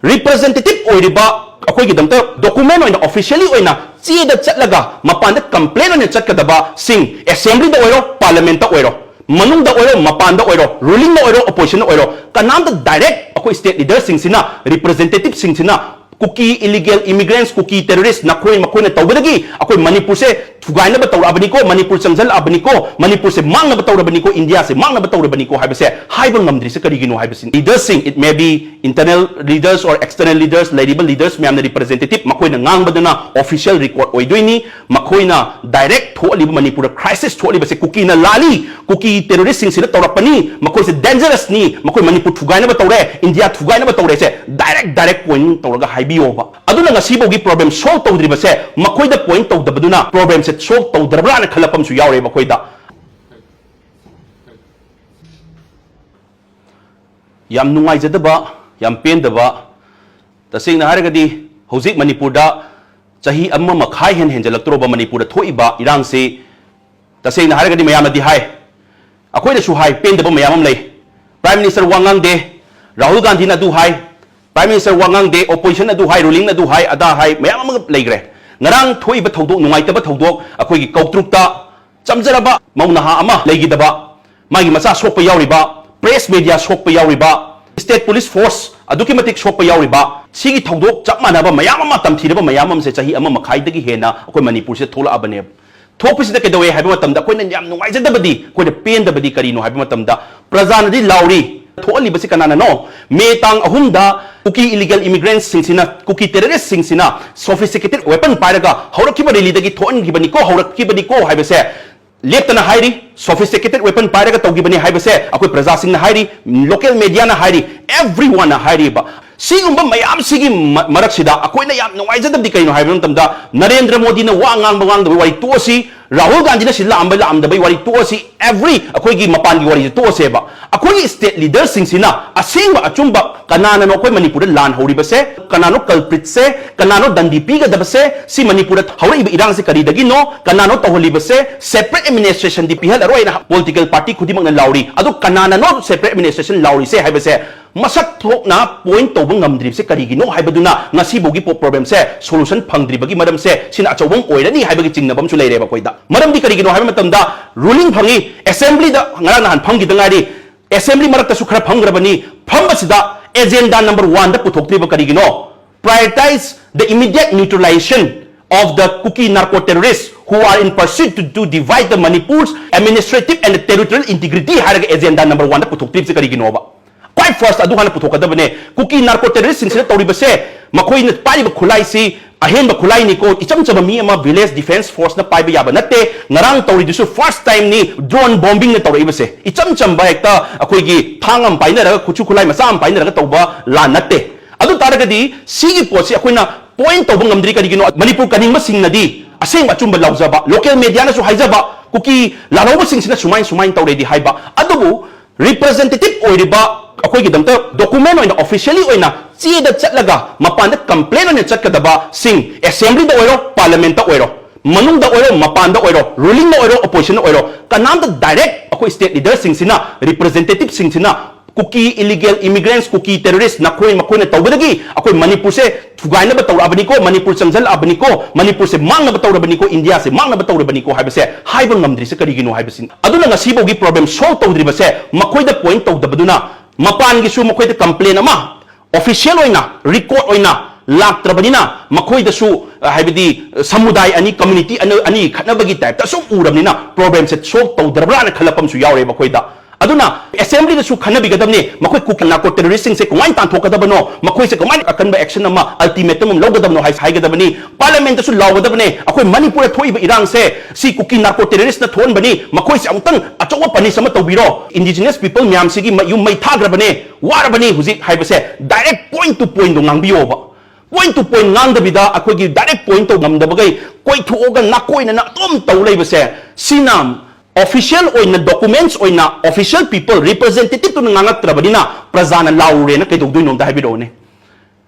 representative oireeba akhoi gi damta document oina officially oina chida chatlaga mapanda complaint oina chatkadaba sing assembly da oiro parliament da oiro manung da oiro mapan da oiro ruling da oiro opposition da oiro kanam da direct akhoi state leaders sing sina representative sing sina KUKI illegal immigrants KUKI terrorists nakoi makoi na tawbadagi akhoi manipur se thugai na ba tawrabani ko manipur changjal abani ko manipur se mang na ba tawrabani ko india se mang na ba tawrabani ko haibase haiba ngamdri se karigeeno haibase leaders sing it may be internal leaders or external leaders label leaders myam na representative makoi na ngang baduna official record oidoini makoi na direct tholi manipur crisis tholi ba se KUKI na lali KUKI terrorists sing se tawrapani makoi se dangerous ni makoi manipur thugai na ba tawre india thugai na ba tawre se direct point tawraga bioba aduna nga sibogi problem solve tawdriba se makoida point tawdabaduna problem se solve tawdrabra na khalapam su yawre makoida yam nungai jadaba yam pendaba tasing na haragadi houzik manipur da chahi amma makhai hen henjalaktroba manipur da thoiba irang se tasing na haragadi mayam di hai akoida su hai pendaba mayam lei prime minister wangang de rahul gandhi na du hai Prime Minister wangang de opposition na du hai ruling na du hai ada hai mayam amag leigre ngarang thoi ba thodok nungai ta ba thodok akoi gi kautruk ta chamjaraba maunaha ama leigidaba magi macha sok pa yauriba press media sok pa yauriba state police force aduki matik sok pa yauriba sigi thodok chap manaba mayam ama tamthiraba mayam am se chahi ama makhai dagi hena akoi manipur se thola abane thopisi da kedawe haiba matamda koina yam nungai jadabadi koina pendabadi karino haiba matamda prajanadi lauri tholi basi kanana no metang ahumda KUKI illegal immigrants singsina KUKI terrorists singsina sophisticated weapon paraga haurakhiba rally dagi thon gibani ko haurakhiba ko haibase leptana hairi sophisticated weapon paraga tawgibani haibase akoi praja singna hairi local media na hairi everyone na hairi ba sigumba mayam sigi maraksida akoina yam nuwaijadabdi kaino haibam tamda Narendra Modi na wa ngang da wari tosi Rahul Gandhi na sila amba la amda bai wari tosi every akoi gi mapan gi wari tosi ba akoi state leaders singsina asingba achumba kanana no akoi manipur lan hori base kanano culprit se kanano dandipi ga dabase si manipur hawri irang se kari dagi no kanano toholi base separate administration di pihal aroi na political party khudimang na lauri adu kanana no separate administration lauri se haibase masak thok na point to ngamdrib se karigeeno haibaduna ngasi bogi problem se solution phangdribagi madam se sina achawang oirani haibagi chingnabam su leireba koida madam di karigeeno haiba matamda ruling phangi assembly da ngara nahan phangi da ngari assembly marakta su khara phangrabani phambasida agenda number 1 da puthoktriba karigeeno prioritize the immediate neutralization of the KUKI narco terrorists who are in pursuit to divide the Manipur's administrative and territorial integrity haraga agenda number 1 da puthoktrib se karigeeno ba quite first adu hana puthokadabane KUKI narco terrorists sinsina tawribase makoi na paiba khulai si ahenba khulai ni ko icham chama mi ama village defense force na paiba yaba natte ngarang tawri disu first time ni drone bombing na tawribase icham chamba ekta akoi gi thangam paina raga khuchu khulai masam paina raga tawba la natte adu taragadi sigi posi akoina point tawba ngamdri karigeeno manipur kaningma singnadi aseng achumba laujaba local media na su haijaba KUKI laroba singsina sumain tawredi haiba adubu representative oireeba akoi gi damta document oina officially oina chida chatlaga mapanda complaint oina chatkadaba sing assembly da oiro parliament da oiro manung da oiro mapan da oiro ruling da oiro opposition da oiro kanam da direct akoi state leaders singsina representative singsina KUKI illegal immigrants KUKI terrorists nakoi makoi na tawbadagi akoi manipur se thugai na ba tawrabani ko manipur changjal abani ko manipur se mang na ba tawrabani ko india se mang na ba tawrabani ko haibase haiba ngamdri se karigeeno haibase aduna ngasi bogi problem solve tawdriba se makoi da point tawdabaduna mapan gi su makoi da complaint ama official oina record oina laktrabadina makoi da su haibidi samudai ani community ani khatnabagi type ta su urabnina problem se solve tawdrabra na khalapam su yawre makoi da aduna assembly da su khanabigadabne makoi KUKI narco terrorists se kumai tan thokadabano makoi se kumai akanba action ama ultimatum logadabno haigadabani parliament da su lawgadabne akoi manipur thoiba irang se si KUKI narco terrorists na thon bani makoi se amutang achawa pani sama tawbiro indigenous people myam sigi yum mai thagrabane warabani huzik haibase direct point to point do ngangbiyo ba point to point ngangdabida akoi gi direct point to ngamdabagai koi thuoga nakoina na tom tawleibase sinam official oina documents oina official people representative to ngangat trabadina prajana laure na kaidogdoi nom da habidone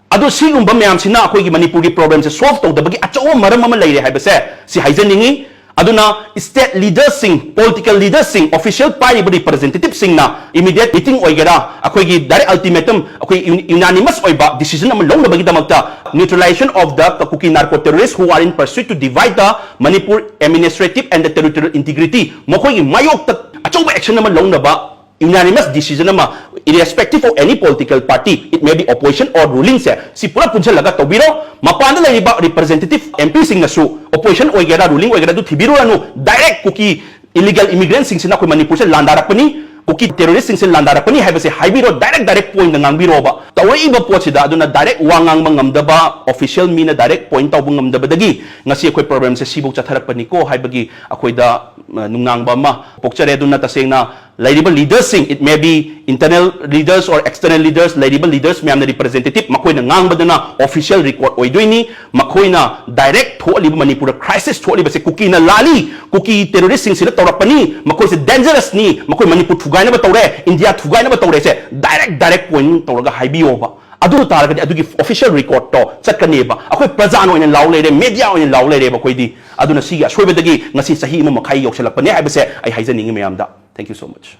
ado sigumba myam sina akoi gi manipur gi problem se solve tawdabagi achaw maram ama leire haibase si haijaningi aduna state leaders sing, political leaders sing, official party representatives sing na immediate meeting oigera akoi gi direct ultimatum akoi unanimous oiba decision am long na bagi damakta neutralization of the KUKI narco terrorists who are in pursuit to divide the Manipur administrative and the territorial integrity mokoi gi mayok ta achoba action am long na ba unanimous decision ama irrespective of any political party, it may be opposition or ruling se si pura punsa laga tobiro mapanda la iba representative MP sing na su opposition oigera ruling oigera du thibiro anu direct KUKI illegal immigrants sing sina koi Manipur se landarakpani KUKI terrorists sing sin landarakpani haiba se haibiro direct point na ngangbiro ba tawe iba po sida aduna direct wangang mangamdaba official mina direct point taw bungamdaba dagi ngasi akoi problem se sibuk chatharakpani ko haibagi akoi da nungang ba ma pokchare aduna tasengna label leaders sing, it may be internal leaders or external leaders, label leaders may am representative makoi na ngang badana official record oidoi ni makoi na direct tholi Manipur crisis tholi base KUKI na lali KUKI terrorist sing sila tawrapani makoi se dangerous ni makoi Manipur thugai na ba tawre India thugai na ba tawre se direct point tawraga haibiyo ba adu taragadi adugi official record to chatkani ba akoi praja no in law lere media in law lere ba koi di aduna siga shwebedagi ngasi sahi mo makhai yokselapani haibase ai haijaningi mayamda. Thank you so much.